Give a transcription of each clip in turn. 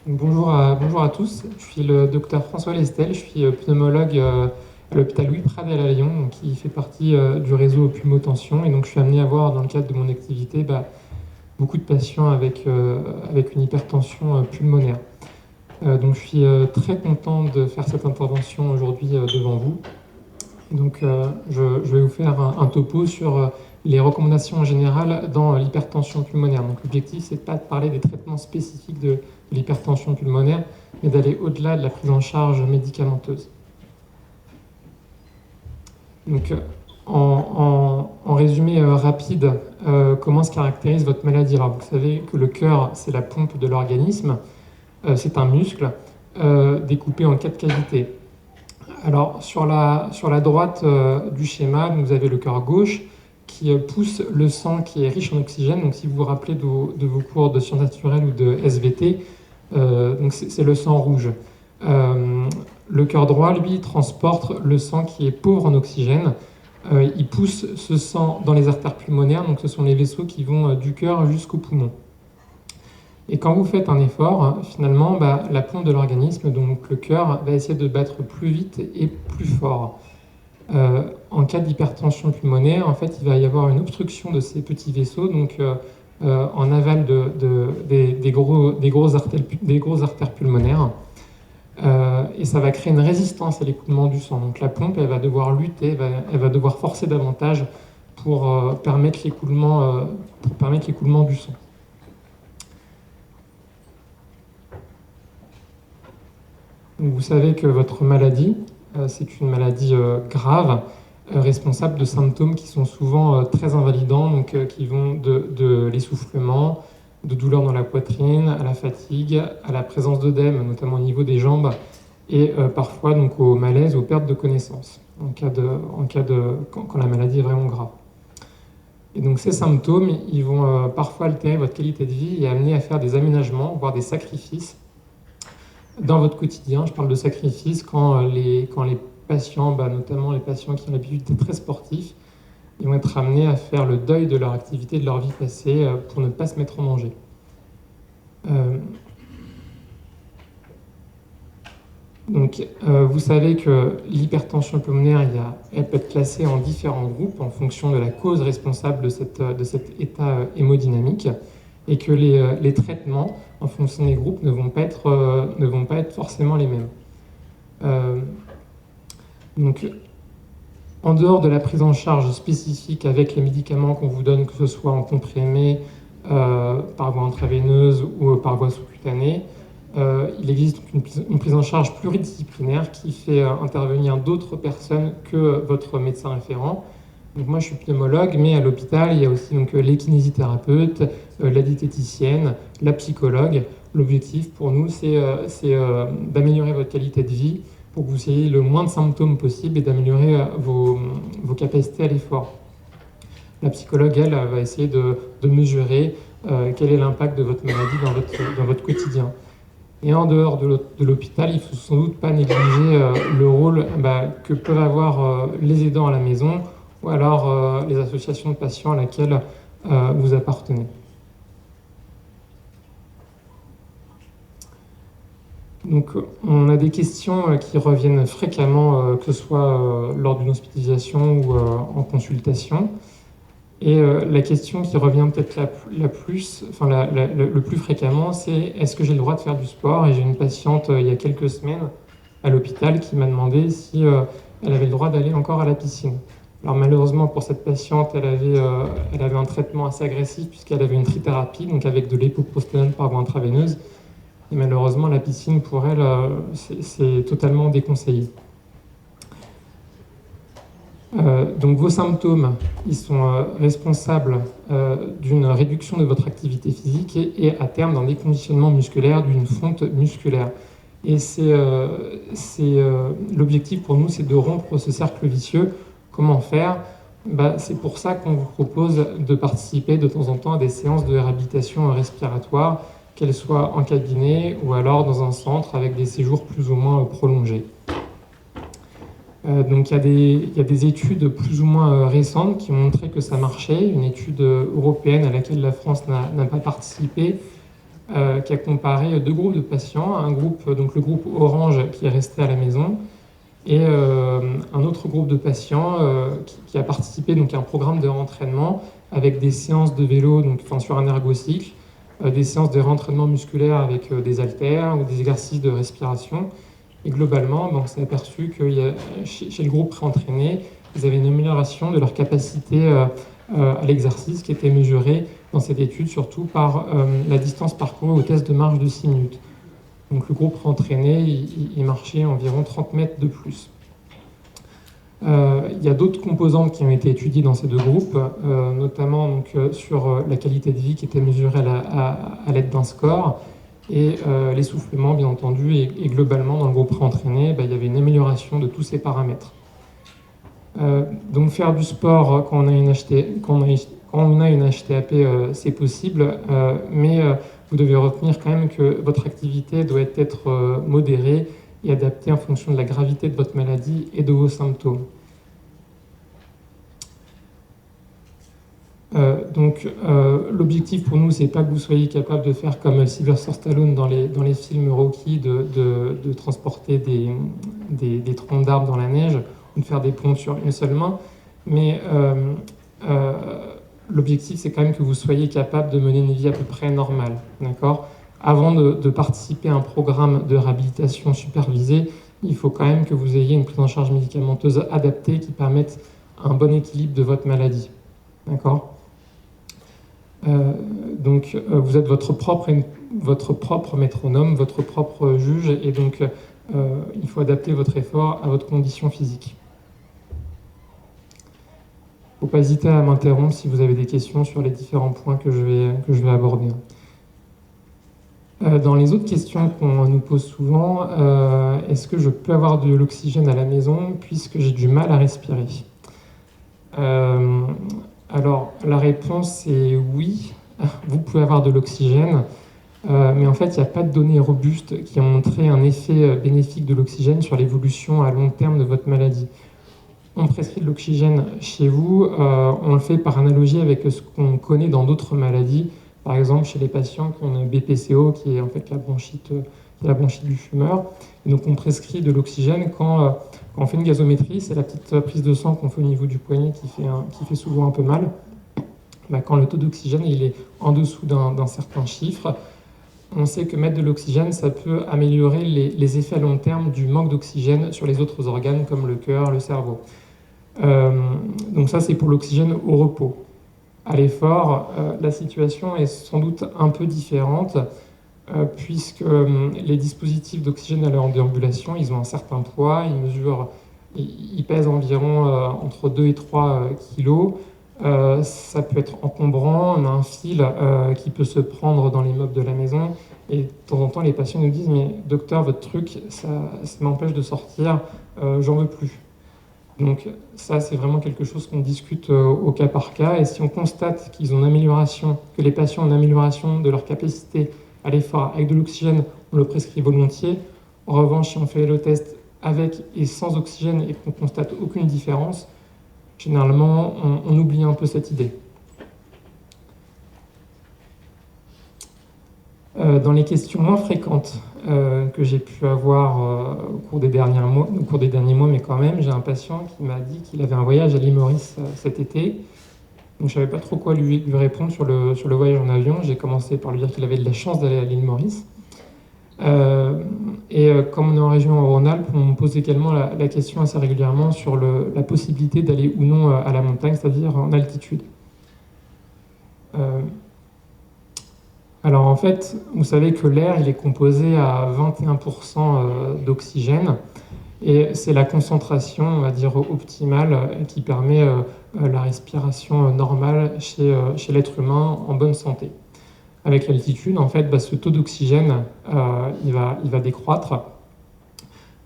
Bonjour à tous, je suis le docteur François Lestel, je suis pneumologue à l'hôpital Louis Pradel à Lyon, donc, qui fait partie du réseau pneumotension, et donc je suis amené à voir dans le cadre de mon activité beaucoup de patients avec une hypertension pulmonaire. Donc je suis très content de faire cette intervention aujourd'hui devant vous. Et donc je vais vous faire un topo sur les recommandations générales dans l'hypertension pulmonaire. Donc l'objectif, c'est pas de parler des traitements spécifiques de l'hypertension pulmonaire, mais d'aller au-delà de la prise en charge médicamenteuse. Donc, en résumé rapide, comment se caractérise votre maladie? Alors, vous savez que le cœur, c'est la pompe de l'organisme, c'est un muscle découpé en 4 cavités. Alors, sur la droite du schéma, vous avez le cœur gauche qui pousse le sang qui est riche en oxygène. Donc, si vous vous rappelez de vos cours de sciences naturelles ou de SVT, donc c'est le sang rouge. Le cœur droit, lui, transporte le sang qui est pauvre en oxygène. Il pousse ce sang dans les artères pulmonaires, donc ce sont les vaisseaux qui vont du cœur jusqu'au poumon. Et quand vous faites un effort, finalement, la pompe de l'organisme, donc le cœur, va essayer de battre plus vite et plus fort. En cas d'hypertension pulmonaire, en fait, il va y avoir une obstruction de ces petits vaisseaux, donc en aval des grosses artères pulmonaires. Et ça va créer une résistance à l'écoulement du sang. Donc la pompe, elle va devoir lutter, elle va devoir forcer davantage pour permettre l'écoulement du sang. Donc vous savez que votre maladie, c'est une maladie grave, responsable de symptômes qui sont souvent très invalidants, donc qui vont de l'essoufflement, de douleurs dans la poitrine, à la fatigue, à la présence d'œdème, notamment au niveau des jambes, et parfois donc au malaise, aux pertes de connaissance, quand la maladie est vraiment grave. Et donc ces symptômes, ils vont parfois altérer votre qualité de vie et amener à faire des aménagements, voire des sacrifices dans votre quotidien. Je parle de sacrifices quand les patients, notamment les patients qui ont l'habitude d'être très sportifs, ils vont être amenés à faire le deuil de leur activité, de leur vie passée, pour ne pas se mettre en danger. Vous savez que l'hypertension pulmonaire, elle peut être classée en différents groupes en fonction de la cause responsable de cet état hémodynamique, et que les traitements, en fonction des groupes, ne vont pas être forcément les mêmes. En dehors de la prise en charge spécifique avec les médicaments qu'on vous donne, que ce soit en comprimé, par voie intraveineuse ou par voie sous-cutanée, il existe une prise en charge pluridisciplinaire qui fait intervenir d'autres personnes que votre médecin référent. Donc moi, je suis pneumologue, mais à l'hôpital, il y a aussi les kinésithérapeutes, la diététicienne, la psychologue. L'objectif pour nous, c'est d'améliorer votre qualité de vie pour que vous ayez le moins de symptômes possible et d'améliorer vos capacités à l'effort. La psychologue, elle, va essayer de mesurer quel est l'impact de votre maladie dans votre quotidien. Et en dehors de l'hôpital, il ne faut sans doute pas négliger le rôle que peuvent avoir les aidants à la maison ou alors les associations de patients à laquelle vous appartenez. Donc, on a des questions qui reviennent fréquemment, que ce soit lors d'une hospitalisation ou en consultation. Et la question qui revient peut-être le plus fréquemment, c'est est-ce que j'ai le droit de faire du sport? Et j'ai une patiente il y a quelques semaines à l'hôpital qui m'a demandé si elle avait le droit d'aller encore à la piscine. Alors malheureusement pour cette patiente, elle avait un traitement assez agressif puisqu'elle avait une trithérapie, donc avec de l'époprostenone par voie intraveineuse. Et malheureusement, la piscine, pour elle, c'est totalement déconseillé. Donc vos symptômes, ils sont responsables d'une réduction de votre activité physique et à terme d'un déconditionnement musculaire, d'une fonte musculaire. Et l'objectif pour nous, c'est de rompre ce cercle vicieux. Comment faire? C'est pour ça qu'on vous propose de participer de temps en temps à des séances de réhabilitation respiratoire, qu'elles soient en cabinet ou alors dans un centre avec des séjours plus ou moins prolongés. Donc il y a des études plus ou moins récentes qui ont montré que ça marchait. Une étude européenne à laquelle la France n'a pas participé qui a comparé deux groupes de patients, un groupe, donc le groupe orange qui est resté à la maison, et un autre groupe de patients qui a participé donc, à un programme de rentraînement avec des séances de vélo donc, enfin, sur un ergocycle, des séances de rentraînement musculaire avec des haltères ou des exercices de respiration. Et globalement, on s'est aperçu que chez le groupe préentraîné, ils avaient une amélioration de leur capacité à l'exercice qui était mesurée dans cette étude, surtout par la distance parcourue au test de marche de 6 minutes. Donc le groupe entraîné, il marchait environ 30 mètres de plus. Il y a d'autres composantes qui ont été étudiées dans ces deux groupes, notamment donc, sur la qualité de vie qui était mesurée à l'aide d'un score, et l'essoufflement bien entendu, et globalement dans le groupe entraîné, il y avait une amélioration de tous ces paramètres. Donc faire du sport quand on a une HTAP, c'est possible, mais vous devez retenir quand même que votre activité doit être modérée et adaptée en fonction de la gravité de votre maladie et de vos symptômes. L'objectif pour nous, c'est pas que vous soyez capable de faire comme Sylvester Stallone dans les films Rocky, de transporter des troncs d'arbres dans la neige ou de faire des ponts sur une seule main, mais l'objectif, c'est quand même que vous soyez capable de mener une vie à peu près normale, d'accord ? Avant de participer à un programme de réhabilitation supervisé, il faut quand même que vous ayez une prise en charge médicamenteuse adaptée qui permette un bon équilibre de votre maladie, d'accord ? Vous êtes votre propre métronome, votre propre juge, et donc il faut adapter votre effort à votre condition physique. Il ne faut pas hésiter à m'interrompre si vous avez des questions sur les différents points que je vais aborder. Dans les autres questions qu'on nous pose souvent, est-ce que je peux avoir de l'oxygène à la maison puisque j'ai du mal à respirer ? Alors, la réponse est oui, vous pouvez avoir de l'oxygène, mais en fait, il n'y a pas de données robustes qui ont montré un effet bénéfique de l'oxygène sur l'évolution à long terme de votre maladie. On prescrit de l'oxygène chez vous, on le fait par analogie avec ce qu'on connaît dans d'autres maladies, par exemple chez les patients qui ont un BPCO, qui est en fait la bronchite du fumeur. Et donc on prescrit de l'oxygène quand on fait une gazométrie, c'est la petite prise de sang qu'on fait au niveau du poignet qui fait souvent un peu mal. Quand le taux d'oxygène il est en dessous d'un certain chiffre, on sait que mettre de l'oxygène, ça peut améliorer les effets à long terme du manque d'oxygène sur les autres organes comme le cœur, le cerveau. Donc ça, c'est pour l'oxygène au repos. À l'effort, la situation est sans doute un peu différente puisque les dispositifs d'oxygène à leur déambulation, ils ont un certain poids, ils pèsent environ entre 2 et 3 kilos. Ça peut être encombrant, on a un fil qui peut se prendre dans les meubles de la maison, et de temps en temps les patients nous disent « mais docteur, votre truc, ça m'empêche de sortir, j'en veux plus ». Donc ça, c'est vraiment quelque chose qu'on discute au cas par cas, et si on constate qu'ils ont une amélioration, que les patients ont une amélioration de leur capacité à l'effort avec de l'oxygène, on le prescrit volontiers. En revanche, si on fait le test avec et sans oxygène et qu'on constate aucune différence, généralement, on oublie un peu cette idée. Dans les questions moins fréquentes que j'ai pu avoir au cours des derniers mois, mais quand même, j'ai un patient qui m'a dit qu'il avait un voyage à l'île Maurice cet été. Donc je ne savais pas trop quoi lui répondre sur le voyage en avion. J'ai commencé par lui dire qu'il avait de la chance d'aller à l'île Maurice. Comme on est en région Rhône-Alpes, on me pose également la question assez régulièrement sur la possibilité d'aller ou non à la montagne, c'est-à-dire en altitude. Alors en fait, vous savez que l'air il est composé à 21% d'oxygène, et c'est la concentration, on va dire, optimale qui permet la respiration normale chez l'être humain en bonne santé. Avec l'altitude, en fait, ce taux d'oxygène, il va décroître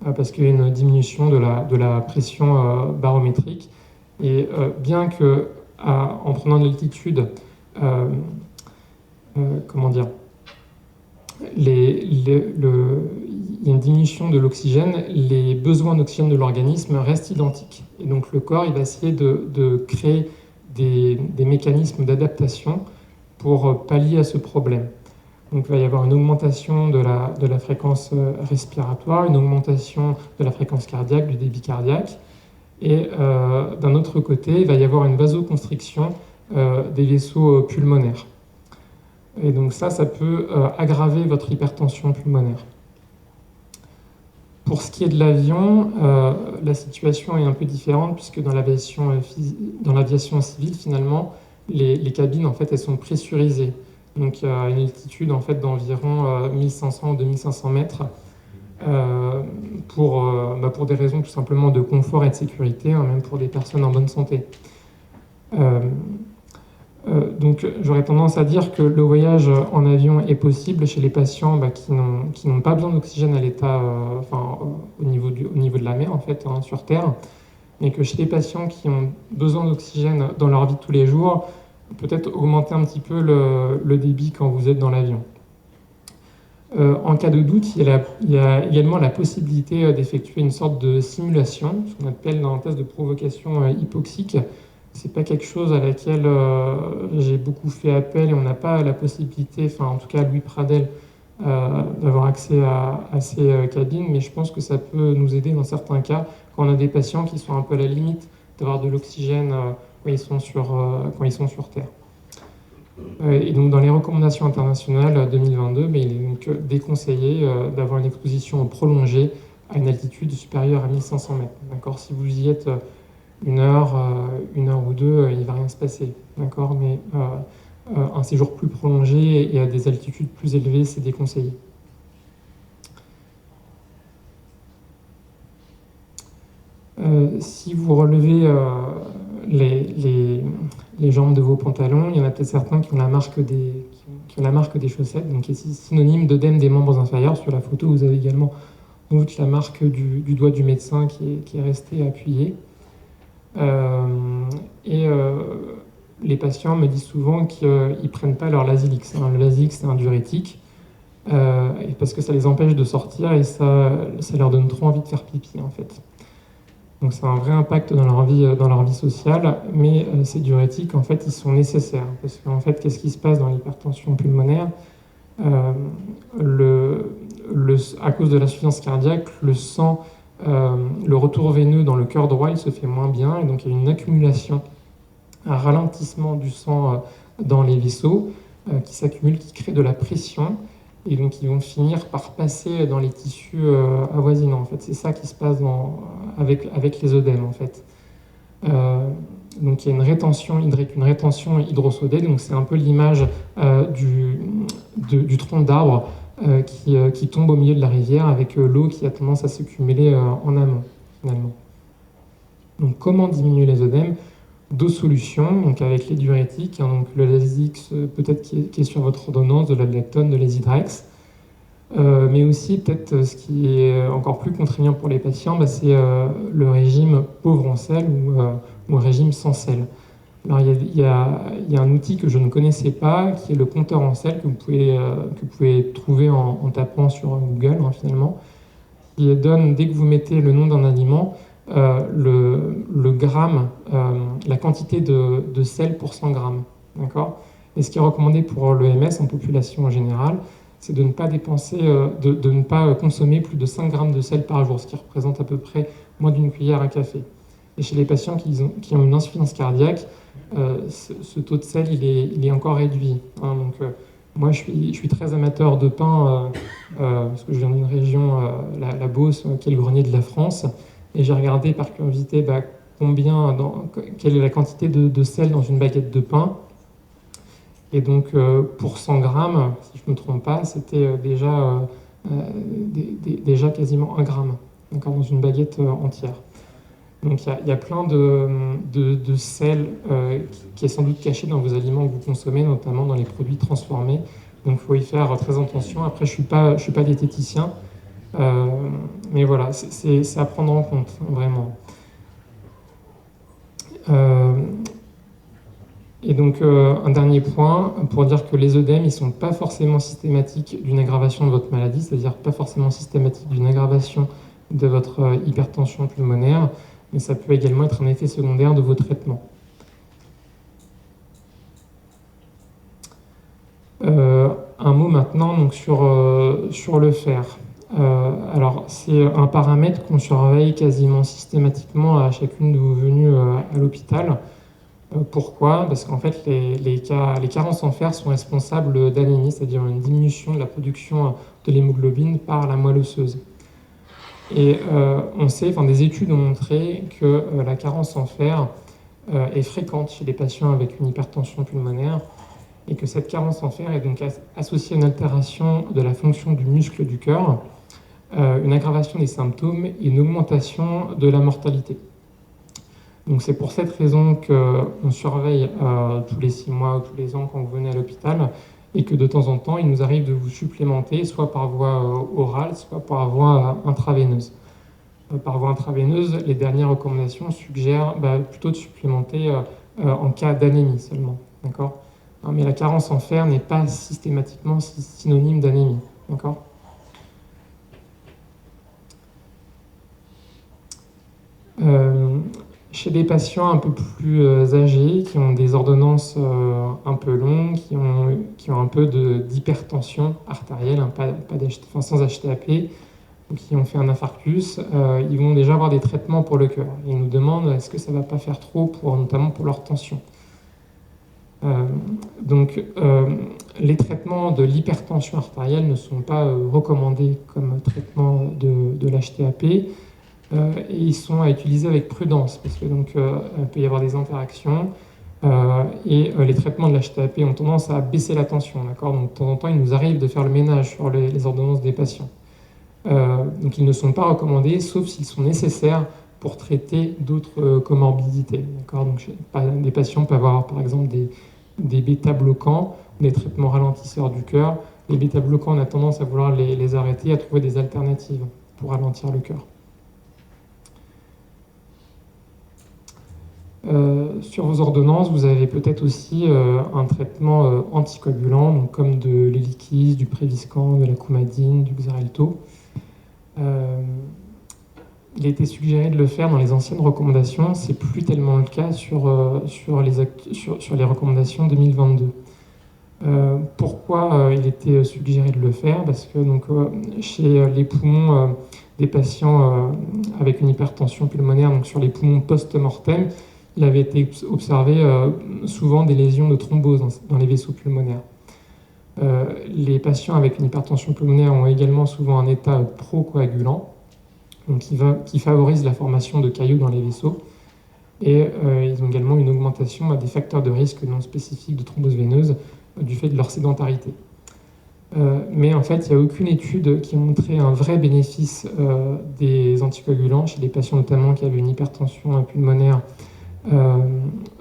parce qu'il y a une diminution de la pression barométrique. Et bien que, en prenant de l'altitude, il y a une diminution de l'oxygène, les besoins d'oxygène de l'organisme restent identiques. Et donc le corps, il va essayer de créer des mécanismes d'adaptation pour pallier à ce problème. Donc il va y avoir une augmentation de la fréquence respiratoire, une augmentation de la fréquence cardiaque, du débit cardiaque. Et d'un autre côté, il va y avoir une vasoconstriction des vaisseaux pulmonaires. Et donc ça peut aggraver votre hypertension pulmonaire. Pour ce qui est de l'avion, la situation est un peu différente puisque dans l'aviation civile, finalement, les cabines, en fait, elles sont pressurisées. Donc, il y a une altitude, en fait, d'environ 1500 ou 2500 mètres pour des raisons tout simplement de confort et de sécurité, hein, même pour des personnes en bonne santé. Donc j'aurais tendance à dire que le voyage en avion est possible chez les patients qui n'ont pas besoin d'oxygène à l'état, au niveau de la mer en fait, hein, sur Terre, mais que chez les patients qui ont besoin d'oxygène dans leur vie de tous les jours, peut-être augmenter un petit peu le débit quand vous êtes dans l'avion. En cas de doute, il y a également la possibilité d'effectuer une sorte de simulation, ce qu'on appelle dans un test de provocation hypoxique. C'est pas quelque chose à laquelle j'ai beaucoup fait appel et on n'a pas la possibilité, enfin en tout cas Louis Pradel, d'avoir accès à ces cabines, mais je pense que ça peut nous aider dans certains cas quand on a des patients qui sont un peu à la limite d'avoir de l'oxygène quand ils sont sur Terre. Et donc dans les recommandations internationales 2022, il est donc déconseillé d'avoir une exposition prolongée à une altitude supérieure à 1500 mètres. D'accord, si vous y êtes une heure ou deux, il ne va rien se passer. D'accord, mais un séjour plus prolongé et à des altitudes plus élevées, c'est déconseillé. Si vous relevez les jambes de vos pantalons, il y en a peut-être certains qui ont la marque des chaussettes, donc qui est synonyme d'œdème des membres inférieurs. Sur la photo, vous avez également la marque du doigt du médecin qui est resté appuyé. Les patients me disent souvent qu'ils ne prennent pas leur Lasix. Le Lasix, c'est un diurétique, parce que ça les empêche de sortir et ça leur donne trop envie de faire pipi, en fait. Donc c'est un vrai impact dans leur vie sociale, mais ces diurétiques, en fait, ils sont nécessaires. Parce qu'en fait, qu'est-ce qui se passe dans l'hypertension pulmonaire ? À cause de l'insuffisance cardiaque, le sang, le retour veineux dans le cœur droit, il se fait moins bien, et donc il y a une accumulation, un ralentissement du sang dans les vaisseaux qui s'accumule, qui crée de la pression, et donc ils vont finir par passer dans les tissus avoisinants. En fait, c'est ça qui se passe avec les œdèmes, en fait. Donc il y a une rétention hydrique, une rétention hydrosodée, donc c'est un peu l'image du tronc d'arbre qui tombe au milieu de la rivière avec l'eau qui a tendance à s'accumuler en amont, finalement. Donc comment diminuer les œdèmes ? Deux solutions, donc avec les diurétiques, hein, donc le Lasix peut-être qui est sur votre ordonnance, de l'Aldactone, de l'Ezidrex, mais aussi peut-être ce qui est encore plus contraignant pour les patients, c'est le régime pauvre en sel ou un régime sans sel. Alors il y a un outil que je ne connaissais pas, qui est le compteur en sel que vous pouvez trouver en tapant sur Google, hein, finalement, qui donne, dès que vous mettez le nom d'un aliment, le gramme, la quantité de sel pour 100 grammes. D'accord ? Et ce qui est recommandé pour l'OMS en population en général, c'est de ne pas de ne pas consommer plus de 5 grammes de sel par jour, ce qui représente à peu près moins d'une cuillère à café. Et chez les patients qui ont une insuffisance cardiaque, ce taux de sel, il est encore réduit. Hein, donc, moi, je suis très amateur de pain, parce que je viens d'une région, la Beauce, qui est le grenier de la France, et j'ai regardé par curiosité quelle est la quantité de sel dans une baguette de pain. Et donc, pour 100 grammes, si je ne me trompe pas, c'était déjà quasiment 1 gramme, dans une baguette entière. Donc, il y a plein de sel qui est sans doute caché dans vos aliments que vous consommez, notamment dans les produits transformés. Donc, il faut y faire très attention. Après, je suis pas diététicien, mais voilà, c'est à prendre en compte, vraiment. Et donc, un dernier point, pour dire que les œdèmes, ils ne sont pas forcément systématiques d'une aggravation de votre maladie, c'est-à-dire pas forcément systématiques d'une aggravation de votre hypertension pulmonaire, mais ça peut également être un effet secondaire de vos traitements. Un mot mot maintenant donc, sur le fer. Alors, c'est un paramètre qu'on surveille quasiment systématiquement à chacune de vos venues à l'hôpital. Pourquoi? Parce qu'en fait, les carences en fer sont responsables d'anémie, c'est-à-dire une diminution de la production de l'hémoglobine par la moelle osseuse. Et on sait, enfin, des études ont montré que la carence en fer est fréquente chez les patients avec une hypertension pulmonaire et que cette carence en fer est donc associée à une altération de la fonction du muscle du cœur, une aggravation des symptômes et une augmentation de la mortalité. Donc c'est pour cette raison qu'on surveille tous les 6 mois ou tous les ans quand vous venez à l'hôpital et que de temps en temps, il nous arrive de vous supplémenter soit par voie orale, soit par voie intraveineuse. Par voie intraveineuse, les dernières recommandations suggèrent plutôt de supplémenter en cas d'anémie seulement. D'accord ? Mais la carence en fer n'est pas systématiquement synonyme d'anémie. D'accord ? Chez des patients un peu plus âgés, qui ont des ordonnances un peu longues, qui ont un peu d'hypertension artérielle, hein, sans HTAP, ou qui ont fait un infarctus, ils vont déjà avoir des traitements pour le cœur. Ils nous demandent est-ce que ça ne va pas faire trop, notamment pour leur tension. Donc, les traitements de l'hypertension artérielle ne sont pas recommandés comme traitement de l'HTAP. Et ils sont à utiliser avec prudence parce que donc il peut y avoir des interactions et les traitements de l'HTAP ont tendance à baisser la tension, d'accord ? Donc de temps en temps, il nous arrive de faire le ménage sur les ordonnances des patients. Donc ils ne sont pas recommandés, sauf s'ils sont nécessaires pour traiter d'autres comorbidités, d'accord ? Donc des patients peuvent avoir par exemple des bêta-bloquants, des traitements ralentisseurs du cœur. Les bêta-bloquants, on a tendance à vouloir les arrêter, à trouver des alternatives pour ralentir le cœur. Sur vos ordonnances, vous avez peut-être aussi un traitement anticoagulant, donc comme de l'Eliquis, du Préviscan, de la Coumadine, du Xarelto. Il a été suggéré de le faire dans les anciennes recommandations, c'est plus tellement le cas sur les recommandations 2022. Pourquoi il était suggéré de le faire? Parce que donc, chez les poumons des patients avec une hypertension pulmonaire, donc sur les poumons post-mortem, il avait été observé souvent des lésions de thrombose dans les vaisseaux pulmonaires. Les patients avec une hypertension pulmonaire ont également souvent un état procoagulant, donc qui favorise la formation de caillots dans les vaisseaux. Et ils ont également une augmentation des facteurs de risque non spécifiques de thrombose veineuse du fait de leur sédentarité. Mais en fait, il n'y a aucune étude qui a montré un vrai bénéfice des anticoagulants chez les patients notamment qui avaient une hypertension pulmonaire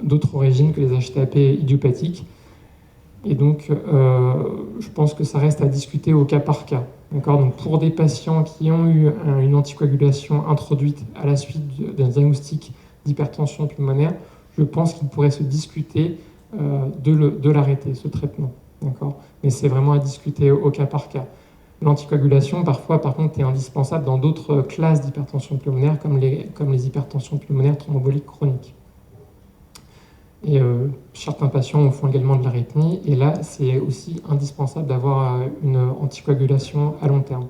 d'autres origines que les HTAP idiopathiques. Et donc, je pense que ça reste à discuter au cas par cas. D'accord ? Donc, pour des patients qui ont eu une anticoagulation introduite à la suite d'un diagnostic d'hypertension pulmonaire, je pense qu'il pourrait se discuter de l'arrêter, ce traitement. D'accord ? Mais c'est vraiment à discuter au cas par cas. L'anticoagulation, parfois, par contre, est indispensable dans d'autres classes d'hypertension pulmonaire, comme les hypertensions pulmonaires thromboliques chroniques. Et certains patients font également de l'arythmie, et là, c'est aussi indispensable d'avoir une anticoagulation à long terme.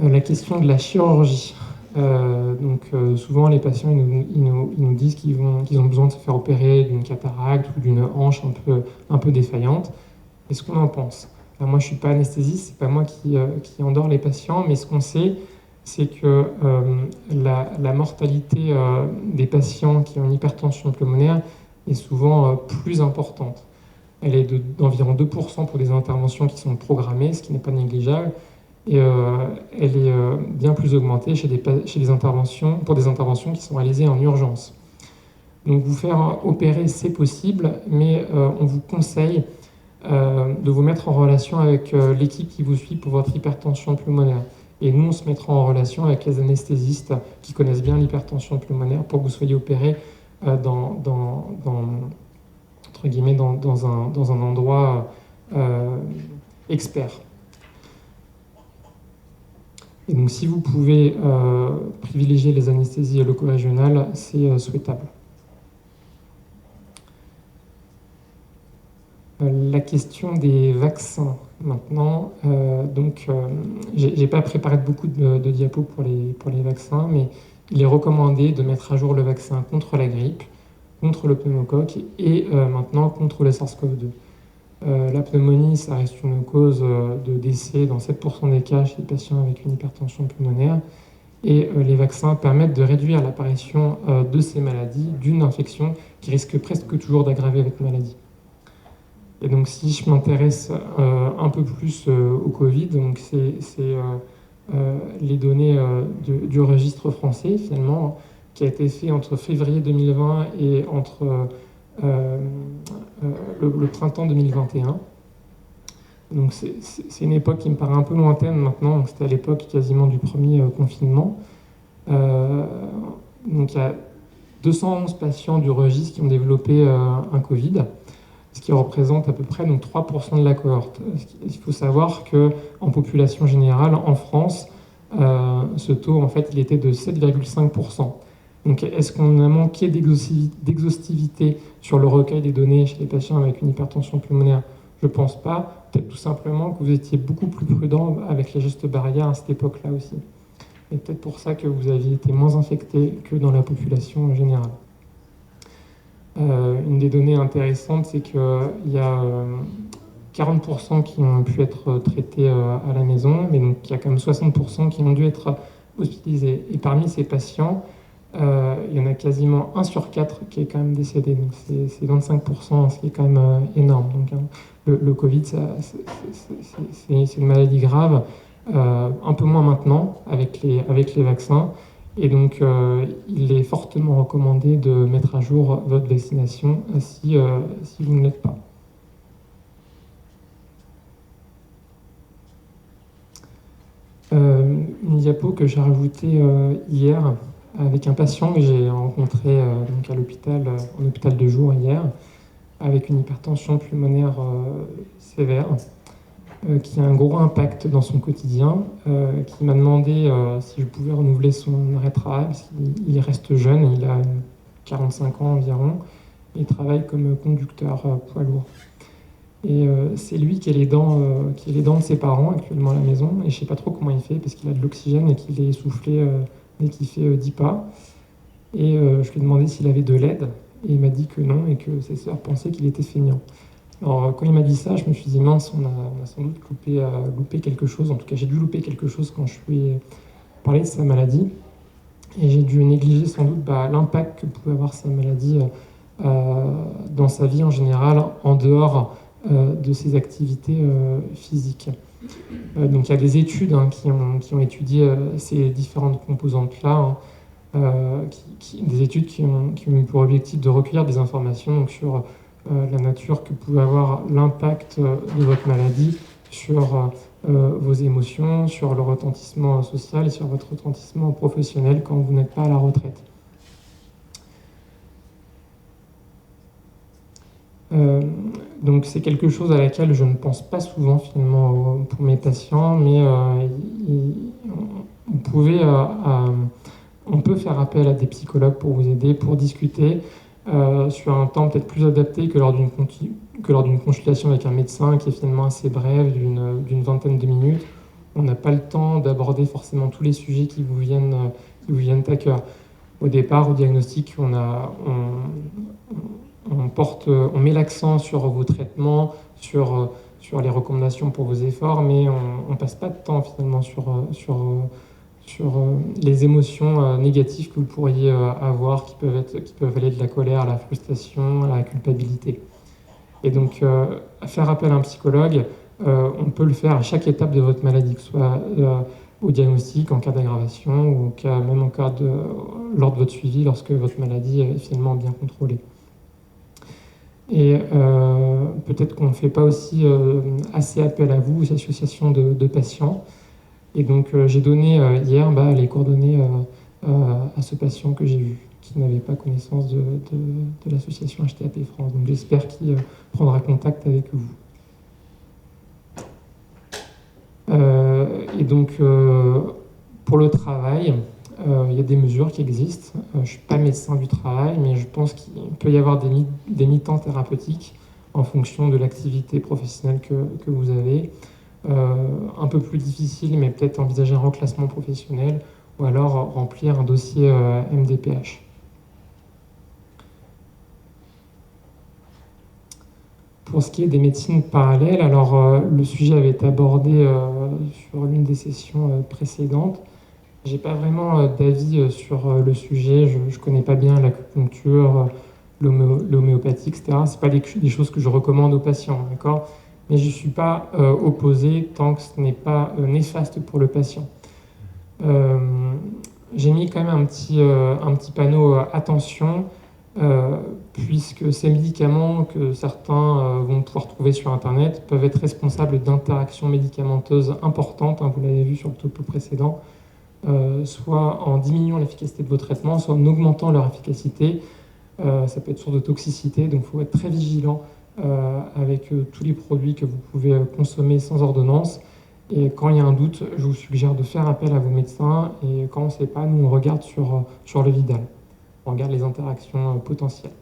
La question de la chirurgie. Souvent, les patients ils nous disent qu'ils ont besoin de se faire opérer d'une cataracte ou d'une hanche un peu défaillante. Qu'est-ce qu'on en pense? Moi, je ne suis pas anesthésiste, ce n'est pas moi qui endort les patients, mais ce qu'on sait, c'est que la mortalité des patients qui ont une hypertension pulmonaire est souvent plus importante. Elle est d'environ 2% pour des interventions qui sont programmées, ce qui n'est pas négligeable, et elle est bien plus augmentée pour des interventions qui sont réalisées en urgence. Donc vous faire opérer, c'est possible, mais on vous conseille de vous mettre en relation avec l'équipe qui vous suit pour votre hypertension pulmonaire. Et nous, on se mettra en relation avec les anesthésistes qui connaissent bien l'hypertension pulmonaire pour que vous soyez opéré dans un endroit expert. Et donc, si vous pouvez privilégier les anesthésies loco-régionales, c'est souhaitable. La question des vaccins, maintenant. J'ai pas préparé beaucoup de diapos pour les vaccins, mais il est recommandé de mettre à jour le vaccin contre la grippe, contre le pneumocoque et maintenant contre le SARS-CoV-2. La pneumonie, ça reste une cause de décès dans 7% des cas chez les patients avec une hypertension pulmonaire. Et les vaccins permettent de réduire l'apparition de ces maladies, d'une infection qui risque presque toujours d'aggraver votre maladie. Et donc, si je m'intéresse un peu plus au Covid, donc c'est les données du registre français, finalement, qui a été fait entre février 2020 et entre le printemps 2021. Donc c'est une époque qui me paraît un peu lointaine maintenant, c'était à l'époque quasiment du premier confinement. Donc il y a 211 patients du registre qui ont développé un Covid, ce qui représente à peu près donc, 3% de la cohorte. Il faut savoir qu'en population générale, en France, ce taux, en fait, il était de 7,5%. Donc, est-ce qu'on a manqué d'exhaustivité sur le recueil des données chez les patients avec une hypertension pulmonaire? Je ne pense pas. Peut-être tout simplement que vous étiez beaucoup plus prudent avec les gestes barrières à cette époque-là aussi. Et peut-être pour ça que vous aviez été moins infecté que dans la population générale. Une des données intéressantes, c'est qu'il y a 40% qui ont pu être traités à la maison, mais donc il y a quand même 60% qui ont dû être hospitalisés. Et parmi ces patients, il y en a quasiment 1 sur 4 qui est quand même décédé. Donc c'est 25%, ce qui est quand même énorme. Donc le Covid, c'est une maladie grave, un peu moins maintenant avec les vaccins. Et donc, il est fortement recommandé de mettre à jour votre vaccination si vous ne l'êtes pas. Une diapo que j'ai rajoutée hier avec un patient que j'ai rencontré donc à l'hôpital, en hôpital de jour hier, avec une hypertension pulmonaire sévère, qui a un gros impact dans son quotidien, qui m'a demandé si je pouvais renouveler son arrêt de travail, parce qu'il reste jeune, il a 45 ans environ, et il travaille comme conducteur poids lourd. Et c'est lui qui est les dents de ses parents actuellement à la maison, et je ne sais pas trop comment il fait, parce qu'il a de l'oxygène et qu'il est essoufflé dès qu'il fait 10 pas. Et je lui ai demandé s'il avait de l'aide, et il m'a dit que non, et que ses sœurs pensaient qu'il était feignant. Alors, quand il m'a dit ça, je me suis dit, mince, on a sans doute loupé quelque chose. En tout cas, j'ai dû louper quelque chose quand je lui ai parlé de sa maladie. Et j'ai dû négliger sans doute l'impact que pouvait avoir sa maladie dans sa vie en général, en dehors de ses activités physiques. Donc, il y a des études qui ont étudié ces différentes composantes-là, des études qui ont eu pour objectif de recueillir des informations donc, sur la nature que pouvait avoir l'impact de votre maladie sur vos émotions, sur le retentissement social et sur votre retentissement professionnel quand vous n'êtes pas à la retraite. Donc c'est quelque chose à laquelle je ne pense pas souvent finalement pour mes patients, mais on peut faire appel à des psychologues pour vous aider, pour discuter sur un temps peut-être plus adapté que lors d'une consultation avec un médecin qui est finalement assez brève, d'une vingtaine de minutes. On n'a pas le temps d'aborder forcément tous les sujets qui vous viennent à cœur. Au départ, au diagnostic, on met l'accent sur vos traitements, sur les recommandations pour vos efforts, mais on ne passe pas de temps finalement sur les émotions négatives que vous pourriez avoir, qui peuvent aller de la colère à la frustration, à la culpabilité. Et donc, faire appel à un psychologue, on peut le faire à chaque étape de votre maladie, que ce soit au diagnostic, en cas d'aggravation, ou même lors de votre suivi, lorsque votre maladie est finalement bien contrôlée. Et peut-être qu'on ne fait pas aussi assez appel à vous, aux associations de patients. Et donc j'ai donné hier les coordonnées à ce patient que j'ai vu, qui n'avait pas connaissance de l'association HTAP France. Donc j'espère qu'il prendra contact avec vous. Et donc pour le travail, il y a des mesures qui existent. Je ne suis pas médecin du travail, mais je pense qu'il peut y avoir des mi-temps thérapeutiques en fonction de l'activité professionnelle que vous avez. Un peu plus difficile, mais peut-être envisager un reclassement professionnel ou alors remplir un dossier MDPH. Pour ce qui est des médecines parallèles, alors le sujet avait été abordé sur l'une des sessions précédentes. J'ai pas vraiment d'avis sur le sujet, je connais pas bien l'acupuncture, l'homéopathie, etc. C'est pas des choses que je recommande aux patients, d'accord? Mais je suis pas opposé tant que ce n'est pas néfaste pour le patient. J'ai mis quand même un petit panneau attention, puisque ces médicaments que certains vont pouvoir trouver sur Internet peuvent être responsables d'interactions médicamenteuses importantes, hein, vous l'avez vu sur le topo précédent, soit en diminuant l'efficacité de vos traitements, soit en augmentant leur efficacité. Ça peut être source de toxicité, donc il faut être très vigilant avec tous les produits que vous pouvez consommer sans ordonnance. Et quand il y a un doute, je vous suggère de faire appel à vos médecins. Et quand on ne sait pas, nous on regarde sur le Vidal. On regarde les interactions potentielles.